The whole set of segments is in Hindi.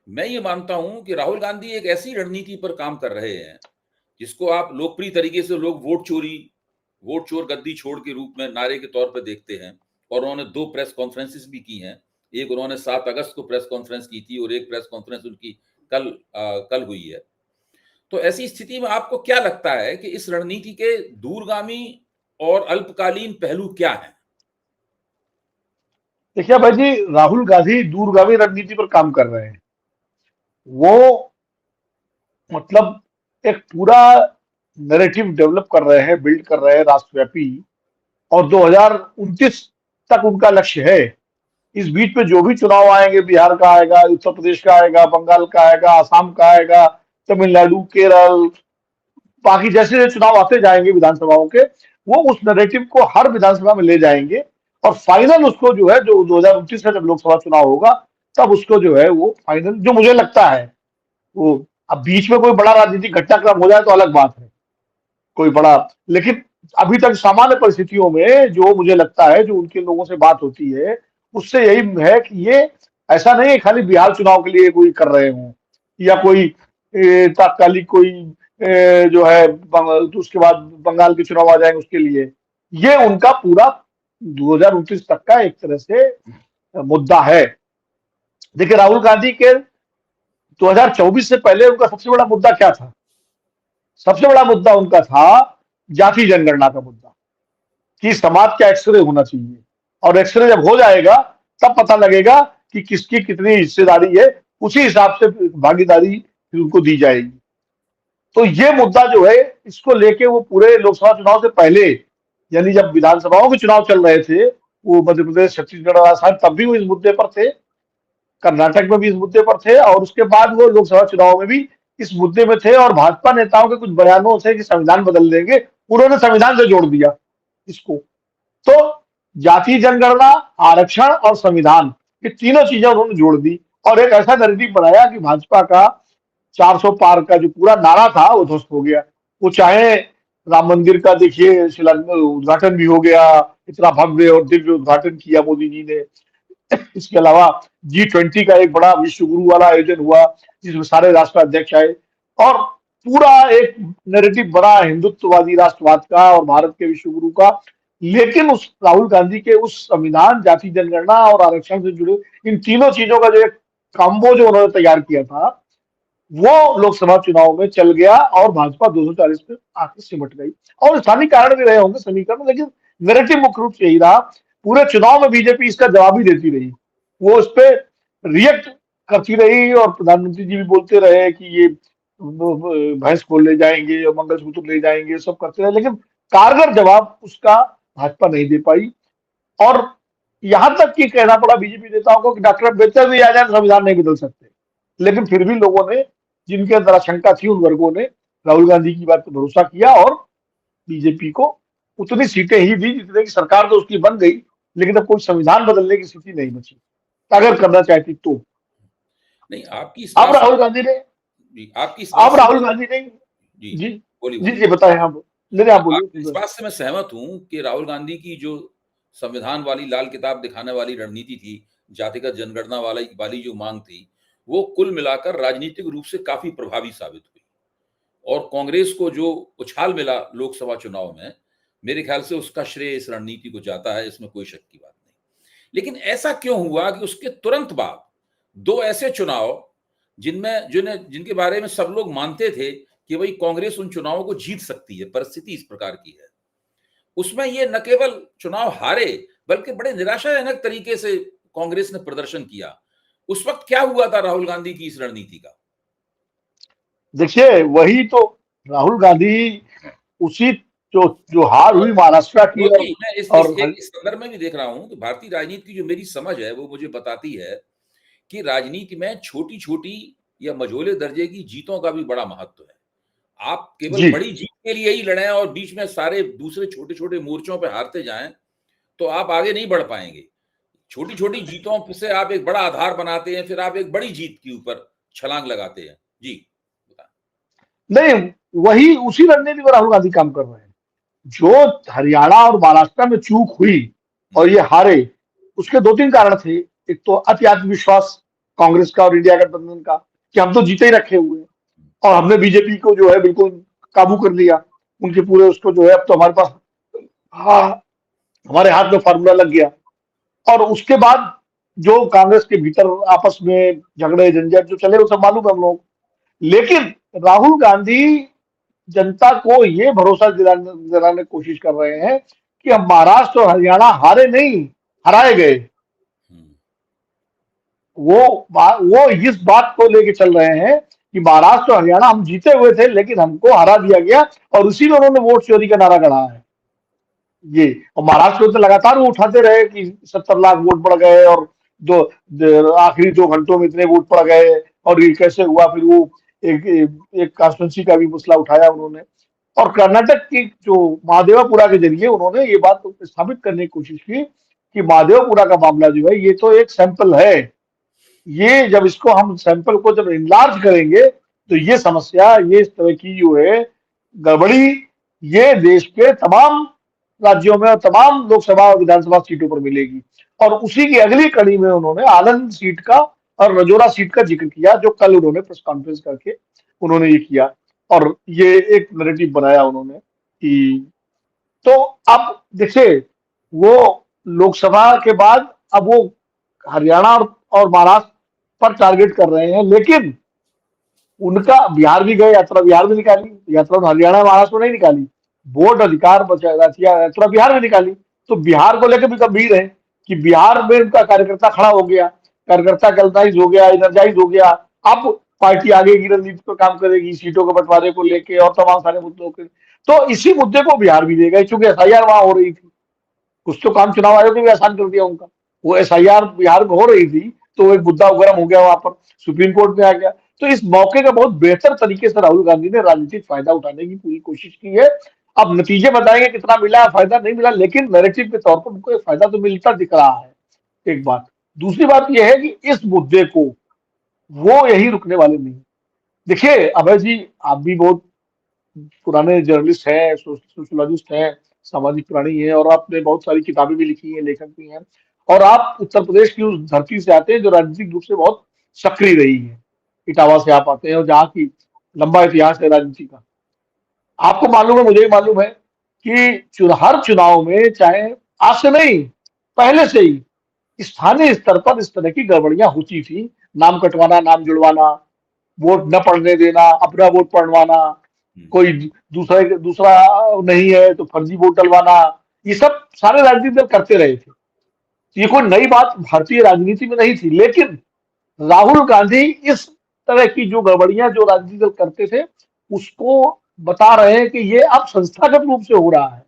मैं ये मानता हूं कि राहुल गांधी एक ऐसी रणनीति पर काम कर रहे हैं जिसको आप लोकप्रिय तरीके से लोग वोट चोर गद्दी छोड़ के रूप में नारे के तौर पर देखते हैं। और उन्होंने 2 प्रेस कॉन्फ्रेंसेस भी की हैं। एक उन्होंने 7 अगस्त को प्रेस कॉन्फ्रेंस की थी और एक प्रेस कॉन्फ्रेंस उनकी कल हुई है। तो ऐसी स्थिति में आपको क्या लगता है कि इस रणनीति के दूरगामी और अल्पकालीन पहलू क्या हैं? देखिए भाई जी, राहुल गांधी दूरगामी रणनीति पर काम कर रहे हैं। वो मतलब एक पूरा नैरेटिव डेवलप कर रहे हैं, बिल्ड कर रहे हैं राष्ट्रव्यापी, और 2029 तक उनका लक्ष्य है। इस बीच में जो भी चुनाव आएंगे, बिहार का आएगा, उत्तर प्रदेश का आएगा, बंगाल का आएगा, आसाम का आएगा, तमिलनाडु, केरल, बाकी जैसे जैसे चुनाव आते जाएंगे विधानसभाओं के, वो उस नैरेटिव को हर विधानसभा में ले जाएंगे। और फाइनल उसको जो है, जो 2029 में जब लोकसभा चुनाव होगा, तब उसको जो है वो फाइनल, जो मुझे लगता है वो, अब बीच में कोई बड़ा राजनीतिक घटनाक्रम हो जाए तो अलग बात है, कोई बड़ा, लेकिन अभी तक सामान्य परिस्थितियों में जो मुझे लगता है, जो उनके लोगों से बात होती है, उससे यही है कि ये ऐसा नहीं है खाली बिहार चुनाव के लिए कोई कर रहे हों, या कोई तात्कालिक कोई जो है तो उसके बाद बंगाल के चुनाव आ जाएंगे उसके लिए। ये उनका पूरा 2029 तक का एक तरह से मुद्दा है। देखिए, राहुल गांधी के 2024 से पहले उनका सबसे बड़ा मुद्दा क्या था? सबसे बड़ा मुद्दा उनका था जाति जनगणना का मुद्दा, कि समाज का एक्सरे होना चाहिए, और एक्सरे जब हो जाएगा तब पता लगेगा कि किसकी कितनी हिस्सेदारी है, उसी हिसाब से भागीदारी फिर उनको दी जाएगी। तो ये मुद्दा जो है, इसको लेके वो पूरे लोकसभा चुनाव से पहले, यानी जब विधानसभाओं के चुनाव चल रहे थे, वो मध्य प्रदेश, छत्तीसगढ़ और आसाम, तब भी वो इस मुद्दे पर थे, कर्नाटक में भी इस मुद्दे पर थे, और उसके बाद वो लोकसभा चुनाव में भी इस मुद्दे में थे। और भाजपा नेताओं के कुछ बयानों से कि संविधान बदल देंगे, उन्होंने संविधान से जोड़ दिया इसको। तो जाति जनगणना, आरक्षण और संविधान, ये तीनों चीजें उन्होंने जोड़ दी, और एक ऐसा नैरेटिव बनाया कि भाजपा का 400 पार का जो पूरा नारा था वो ध्वस्त हो गया। वो चाहे राम मंदिर का देखिए उद्घाटन भी हो गया, इतना भव्य और दिव्य उद्घाटन किया मोदी जी ने। इसके अलावा G20 का एक बड़ा विश्व गुरु वाला आयोजन हुआ, जिसमें सारे राष्ट्राध्यक्ष आए, और पूरा एक नैरेटिव बना हिंदुत्ववादी राष्ट्रवाद का और भारत के विश्व गुरु का। लेकिन उस राहुल गांधी के उस संविधान, जाति जनगणना और आरक्षण से जुड़े इन तीनों चीजों का जो एक कॉम्बो जो उन्होंने तैयार किया था, वो लोकसभा चुनाव में चल गया, और भाजपा 240 पे आके सिमट गई। और स्थानीय कारण भी रहे होंगे समीकरण, लेकिन नैरेटिव मुख्य रूप से यही रहा। पूरे चुनाव में बीजेपी इसका जवाब ही देती रही, वो इस पे रिएक्ट करती रही, और प्रधानमंत्री जी भी बोलते रहे कि ये भैंस खोल ले जाएंगे और मंगलसूत्र ले जाएंगे, सब करते रहे, लेकिन कारगर जवाब उसका भाजपा नहीं दे पाई। और यहां तक कि कहना पड़ा बीजेपी नेताओं को कि डॉक्टर अम्बेडकर भी आ जाए तो संविधान नहीं बदल सकते। लेकिन फिर भी लोगों ने, जिनके अंदर आशंका थी, उन वर्गों ने राहुल गांधी की बात पर भरोसा किया, और बीजेपी को उतनी सीटें ही दी जितने की सरकार तो उसकी बन गई, लेकिन अब कोई संविधान बदलने की स्थिति नहीं बची, अगर करना चाहती तो। नहीं, आपकी इस अब बात से राहुल गांधी ने जी, आपकी इस बात अब से राहुल मैं गांधी ने जी, जी बोलिए, जी बोलिए। जी बताएं, आप नहीं नहीं, आप आपकी इस बोलिए। बात से मैं सहमत हूं कि राहुल गांधी की जो संविधान वाली लाल किताब दिखाने वाली रणनीति थी, जातिगत जनगणना वाली जो मांग थी, वो कुल मिलाकर राजनीतिक रूप से काफी प्रभावी साबित हुई। और कांग्रेस को जो उछाल मिला लोकसभा चुनाव में, मेरे ख्याल से उसका श्रेय इस रणनीति को जाता है, इसमें कोई शक की बात नहीं। लेकिन ऐसा क्यों हुआ कि उसके तुरंत बाद 2 ऐसे चुनाव जिनमें जिन्हें जिनके बारे में सब लोग मानते थे कि भाई कांग्रेस उन चुनावों को जीत सकती है, परिस्थिति इस प्रकार की है। उसमें ये न केवल चुनाव हारे, बल्कि बड़े निराशाजनक तरीके से कांग्रेस ने प्रदर्शन किया। उस वक्त क्या हुआ था राहुल गांधी की इस रणनीति का? देखिए, वही तो राहुल गांधी, उसी जो जो हार हुई महाराष्ट्र की, क्योंकि मैं और इस संदर्भ में भी देख रहा हूं कि भारतीय राजनीति की जो मेरी समझ है वो मुझे बताती है कि राजनीति में छोटी-छोटी या मझोले दर्जे की जीतों का भी बड़ा महत्व है। आप केवल जी बड़ी जीत के लिए ही लड़ें और बीच में सारे दूसरे छोटे-छोटे मोर्चों पे हारते जाएं, तो आप आगे नहीं बढ़ पाएंगे। छोटी-छोटी जीतों से आप एक बड़ा आधार बनाते हैं, फिर आप एक बड़ी जीत के ऊपर छलांग लगाते हैं। जी, बताएं। नहीं, वही उसी रणनीति पर राहुल गांधी काम कर रहे हैं। जो हरियाणा और महाराष्ट्र में चूक हुई और हुँ, ये हारे, उसके दो तीन कारण थे। एक तो अति आत्मविश्वास, कांग्रेस का और इंडिया गठबंधन का, कि हम तो जीते ही रखे हुए हैं और हमने बीजेपी को जो है बिल्कुल काबू कर लिया, उनके पूरे उसको जो है अब तो हमारे पास, हाँ, हमारे हाथ में फार्मूला लग गया। और उसके बाद जो कांग्रेस के भीतर आपस में झगड़े झंझट जो चले वो सब मालूम है हम लोग। लेकिन राहुल गांधी जनता को ये भरोसा दिलाने की कोशिश कर रहे हैं कि हम महाराष्ट्र और हरियाणा हारे नहीं, हराए गए। हम्म, वो इस बात को लेके चल रहे हैं कि महाराष्ट्र और हरियाणा हम जीते हुए थे लेकिन हमको हरा दिया गया, और उसी में उन्होंने वोट चोरी का नारा गढ़ा है ये। और महाराष्ट्र में तो लगातार वो उठाते रहे कि 70 लाख वोट पड़ गए, और आखिरी 2 घंटों में इतने वोट पड़ गए, और ये कैसे हुआ। फिर वो एक कॉन्स्टिट्यूंसी का भी मसला उठाया उन्होंने। और कर्नाटक की जो महादेवापुरा के जरिए उन्होंने ये बात स्थापित करने की कोशिश की कि महादेवपुरा का मामला जो है ये तो एक सैंपल है, ये जब इसको हम सैंपल को जब इनलार्ज करेंगे तो ये समस्या, ये इस तरह की जो है गड़बड़ी, ये देश के तमाम राज्यों में और तमाम लोकसभा और विधानसभा सीटों पर मिलेगी। और उसी की अगली कड़ी में उन्होंने आनंद सीट का और रजौरा सीट का जिक्र किया, जो कल उन्होंने प्रेस कॉन्फ्रेंस करके उन्होंने ये किया, और ये एक नैरेटिव बनाया उन्होंने कि, तो अब देखिए, वो लोकसभा के बाद अब वो हरियाणा और महाराष्ट्र पर टारगेट कर रहे हैं, लेकिन उनका बिहार भी गए, यात्रा बिहार में निकाली, यात्रा तो हरियाणा महाराष्ट्र में नहीं निकाली, वोट अधिकार बचा, यात्रा बिहार में निकाली। तो बिहार को लेकर भी गंभीर है कि बिहार में उनका कार्यकर्ता खड़ा हो गया, कार्यकर्ता गैल्वनाइज हो गया, एनर्जाइज हो गया। अब पार्टी आगे की रणनीति पर काम करेगी, सीटों के बंटवारे को लेके और तमाम सारे मुद्दों के। तो इसी मुद्दे को बिहार भी लेगा, क्योंकि एफआईआर वहां हो रही थी, कुछ तो काम चुनाव आयोग ने भी आसान कर दिया उनका। वो एसआईआर बिहार में हो रही थी तो एक मुद्दा गर्म हो गया, वहां पर सुप्रीम कोर्ट में आ गया। तो इस मौके का बहुत बेहतर तरीके से राहुल गांधी ने राजनीतिक फायदा उठाने की पूरी कोशिश की है। अब नतीजे बताएंगे कितना मिला, फायदा नहीं मिला, लेकिन नैरेटिव के तौर पर उनको एक फायदा तो मिलता दिख रहा है, एक बात। दूसरी बात यह है कि इस मुद्दे को वो यही रुकने वाले नहीं। देखिए अभय जी, आप भी बहुत पुराने जर्नलिस्ट हैं, सोशोलॉजिस्ट हैं, सामाजिक प्राणी हैं, और आपने बहुत सारी किताबें भी लिखी हैं, लेखक भी हैं, और आप उत्तर प्रदेश की उस धरती से आते हैं जो राजनीतिक रूप से बहुत सक्रिय रही है। इटावा से आप आते हैं और जहाँ की लंबा इतिहास है राजनीति का। आपको मालूम है, मुझे भी मालूम है कि हर चुनाव में, चाहे आज से नहीं, पहले से ही स्थानीय स्तर पर इस तरह की गड़बड़ियां होती थी। नाम कटवाना, नाम जुड़वाना, वोट न पड़ने देना, अपना वोट पड़वाना, कोई दूसरा नहीं है तो फर्जी वोट डलवाना, ये सब सारे राजनीतिक दल करते रहे थे। ये कोई नई बात भारतीय राजनीति में नहीं थी, लेकिन राहुल गांधी इस तरह की जो गड़बड़ियां जो राजनीतिक दल करते थे उसको बता रहे हैं कि ये अब संस्थागत रूप से हो रहा है।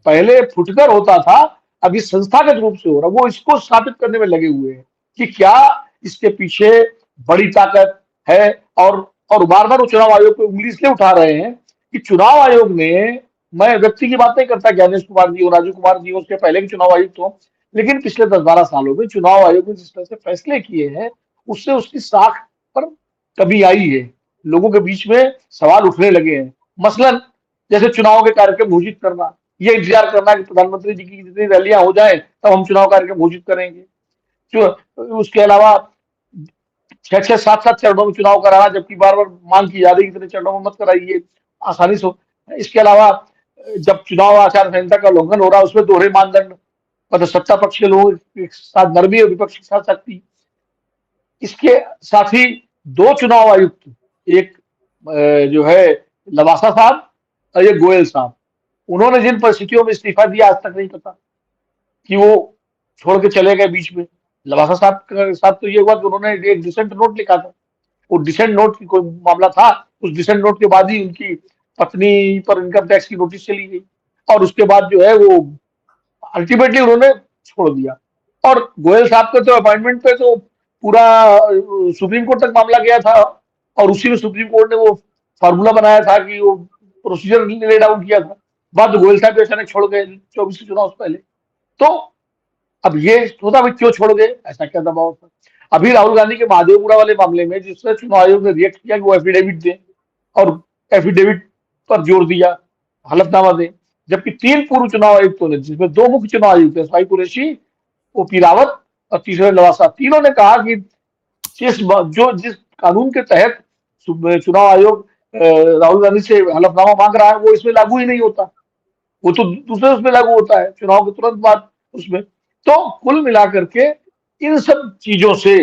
पहले फुटकर होता था, अब ये संस्थागत रूप से हो रहा है। वो इसको स्थापित करने में लगे हुए हैं कि क्या इसके पीछे बड़ी ताकत है। और बार बार वो चुनाव आयोग को उंगली इसलिए उठा रहे हैं कि चुनाव आयोग ने, मैं व्यक्ति की बात नहीं करता, ज्ञानेश कुमार जी हो, राजू कुमार जी हो, उसके पहले के चुनाव आयुक्त हो, लेकिन पिछले 10-12 सालों में चुनाव आयोग ने जिस तरह से फैसले किए हैं उससे उसकी साख पर कमी आई है। लोगों के बीच में सवाल उठने लगे हैं। मसलन जैसे चुनाव के कार्यक्रम घोषित करना, ये इंतजार करना कि प्रधानमंत्री जी की जितनी रैलियां हो जाए तब हम चुनाव कार्यक्रम घोषित करेंगे। जो उसके अलावा 6-6, 7-7 चरणों में चुनाव कराना, जबकि बार बार मांग की जा रही है इतने चरणों में मत कराइए, आसानी से। इसके अलावा जब चुनाव आचार संहिता का उल्लंघन हो रहा है उसमें दोहरे मानदंड, मतलब सत्ता पक्ष के लोग एक साथ नरमी और विपक्ष के साथ सख्ती। इसके साथ ही 2 चुनाव आयुक्त, एक जो है लवासा साहब और एक गोयल साहब, उन्होंने जिन परिस्थितियों में इस्तीफा दिया आज तक नहीं पता, कि वो छोड़ के चले गए बीच में। लवासा साहब के साथ तो ये हुआ कि उन्होंने एक डिसेंट नोट लिखा था, वो डिसेंट नोट की कोई मामला था, उस डिसेंट नोट के बाद ही उनकी पत्नी पर इनकम टैक्स की नोटिस चली गई, और उसके बाद जो है वो अल्टीमेटली उन्होंने छोड़ दिया। और गोयल साहब के तो अपॉइंटमेंट पे तो पूरा सुप्रीम कोर्ट तक मामला गया था, और उसी में सुप्रीम कोर्ट ने वो फार्मूला बनाया था कि वो प्रोसीजर ले डाउन किया था। बाद गोयल साहब अचानक छोड़ गए 24 चुनाव से पहले। तो अब ये होता भाई क्यों छोड़ गए, ऐसा क्या दबाव था। अभी राहुल गांधी के महादेवपुरा वाले मामले में जिससे चुनाव आयोग ने रिएक्ट किया कि वो एफिडेविट दें, और एफिडेविट पर जोर दिया, हलफनामा दें, जबकि 3 पूर्व चुनाव आयुक्तों ने, जिसमें 2 मुख्य चुनाव आयुक्त है, सवाई कुरैशी, ओपी रावत और तीसरे लवासा, तीनों ने कहा कि जिस कानून के तहत चुनाव आयोग राहुल गांधी से हलफनामा मांग रहा है वो इसमें लागू ही नहीं होता। वो तो दूसरे उसमें लागू होता है चुनाव के तुरंत बाद उसमें। तो कुल मिलाकर के इन सब चीजों से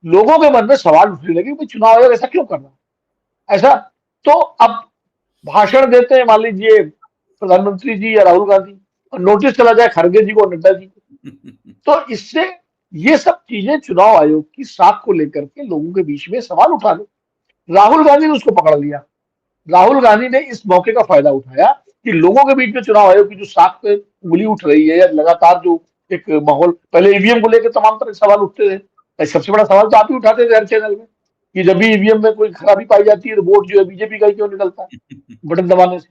लोगों के मन में सवाल उठने लगे कि चुनाव आयोग ऐसा क्यों कर रहा है ऐसा। तो अब भाषण देते हैं मान लीजिए प्रधानमंत्री जी या राहुल गांधी और नोटिस चला जाए खड़गे जी को, नड्डा जी को। तो इससे ये सब चीजें चुनाव आयोग की साख को लेकर के लोगों के बीच में सवाल उठा लो। राहुल गांधी ने उसको पकड़ लिया। राहुल गांधी ने इस मौके का फायदा उठाया कि लोगों के बीच में चुनाव आयोग की जो साख पे उंगली उठ रही है या लगातार जो एक माहौल, पहले ईवीएम को लेकर तमाम तरह के सवाल उठते थे, सबसे बड़ा सवाल तो आप ही उठाते थे हर चैनल में कि जब भी ईवीएम में कोई खराबी पाई जाती है तो वोट जो है बीजेपी का ही क्यों निकलता है बटन दबाने से।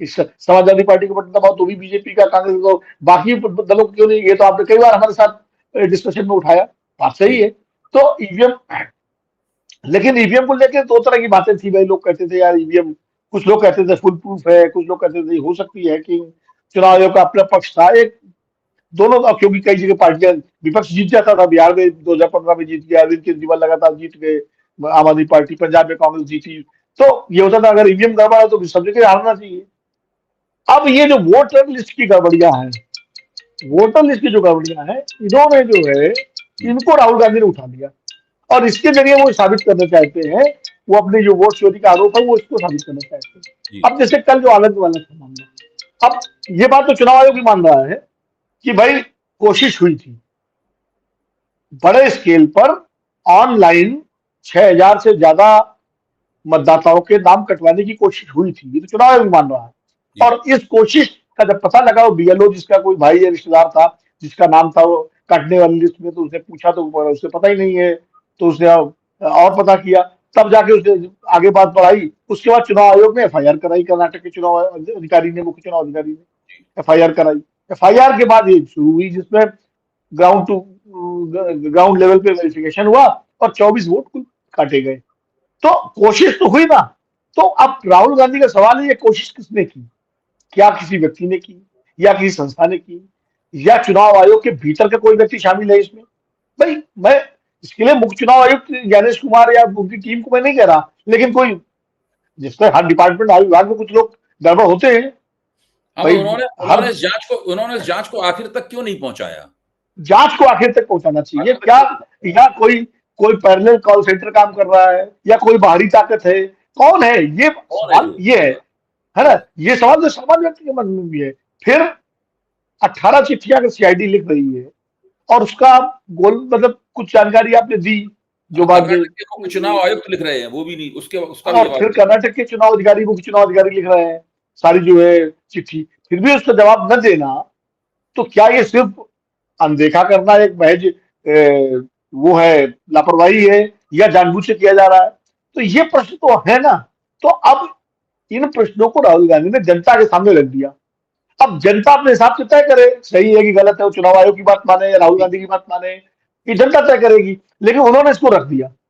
इस समाजवादी पार्टी को बटन दबाओ तो भी बीजेपी का, कांग्रेस को, बाकी दलों को क्यों नहीं। ये तो आपने कई बार हमारे साथ डिस्कशन में उठाया, बात सही जी। है। तो ईवीएम, लेकिन ईवीएम को लेकर दो तरह की बातें थी भाई। लोग कहते थे यार ईवीएम, कुछ लोग कहते थे फुल प्रूफ है, कुछ लोग कहते थे हो सकती है कि चुनाव आयोग का अपना पक्ष था। एक दोनों, क्योंकि कई जगह पार्टियां, विपक्ष जीत जाता था। बिहार में 2015 में जीत गया, अरविंद केजरीवाल लगातार जीत गए, आम आदमी पार्टी, पंजाब में कांग्रेस जीती। तो ये होता था अगर ईवीएम गड़बड़ है तो सब जगह हारना चाहिए। अब ये जो वोटर लिस्ट की गड़बड़ियां हैं, वोटर लिस्ट की जो गड़बड़ियां हैं, इन्होंने जो है हम्म, इनको राहुल गांधी ने उठा लिया और इसके जरिए वो साबित करना चाहते हैं, वो अपने जो वोट चोरी का आरोप है वो इसको साबित करना चाहते जी। हैं। अब जैसे कल जो आनंद वाला था मामला, अब ये बात तो चुनाव आयोग भी मान रहा है कि भाई कोशिश हुई थी बड़े स्केल पर, ऑनलाइन 6,000 से ज्यादा मतदाताओं के नाम कटवाने की कोशिश हुई थी, ये तो चुनाव आयोग भी मान रहा है। जी। और इस कोशिश का जब पता लगा, वो बीएलओ जिसका कोई भाई या रिश्तेदार था जिसका नाम था वो काटने वाली लिस्ट में, तो उसने पूछा तो उसे पता ही नहीं है, तो उसने और पता किया, तब जाके उसने आगे बात बढ़ाई। उसके बाद चुनाव आयोग ने एफआईआर कराई, कर्नाटक के चुनाव अधिकारी ने, मुख्य चुनाव अधिकारी ने एफआईआर कराई। एफआईआर के बाद ये शुरू हुई जिसमें ग्राउंड टू ग्राउंड लेवल पे वेरिफिकेशन हुआ और 24 वोट कुल काटे गए। तो कोशिश तो हुई ना। तो अब राहुल गांधी का सवाल है ये कोशिश किसने की? क्या किसी व्यक्ति ने की या किसी संस्था ने की या चुनाव आयोग के भीतर का कोई व्यक्ति शामिल है इसमें? भाई मैं इसके लिए मुख्य चुनाव आयुक्त ज्ञानेश कुमार या उनकी टीम को मैं नहीं कह रहा, लेकिन कोई जिसका हर डिपार्टमेंट, हर विभाग में कुछ लोग गड़बड़ होते हैं हाँ, भाई। तो उन्होंने हर उन्होंने इस जांच को आखिर तक क्यों नहीं पहुंचाया? जांच को आखिर तक पहुंचाना चाहिए आखिर तक क्या? क्यों नहीं पहुंचाया? या कोई कोई पैरेलल कॉल सेंटर काम कर रहा है या कोई बाहरी ताकत है? कौन है? ये कौन है सवाल जो? ये है ना? ये सवाल जो सामान्य व्यक्ति के मन में भी है। फिर 18 चिट्ठियां अगर सीआईडी लिख रही है और उसका गोल मतलब कुछ जानकारी आपने दी जो हाँ, बाद में, कर्नाटक के मुख्य चुनाव आयुक्त लिख रहे हैं, वो भी नहीं, उसका भी और जवाब फिर नहीं। कर्नाटक के चुनाव अधिकारी, मुख्य चुनाव अधिकारी लिख रहे हैं सारी जो है चिट्ठी, फिर भी उसका जवाब न देना, तो क्या ये सिर्फ अनदेखा करना एक महज वो है, लापरवाही है, या जानबूझ के किया जा रहा है? तो ये प्रश्न तो है ना। तो अब इन प्रश्नों को राहुल गांधी ने जनता के सामने रख दिया। अब जनता अपने हिसाब से तय करे सही है कि गलत है, वो चुनाव आयोग की बात माने या राहुल गांधी की बात माने, ये जनता तय करेगी। लेकिन उन्होंने इसको रख दिया।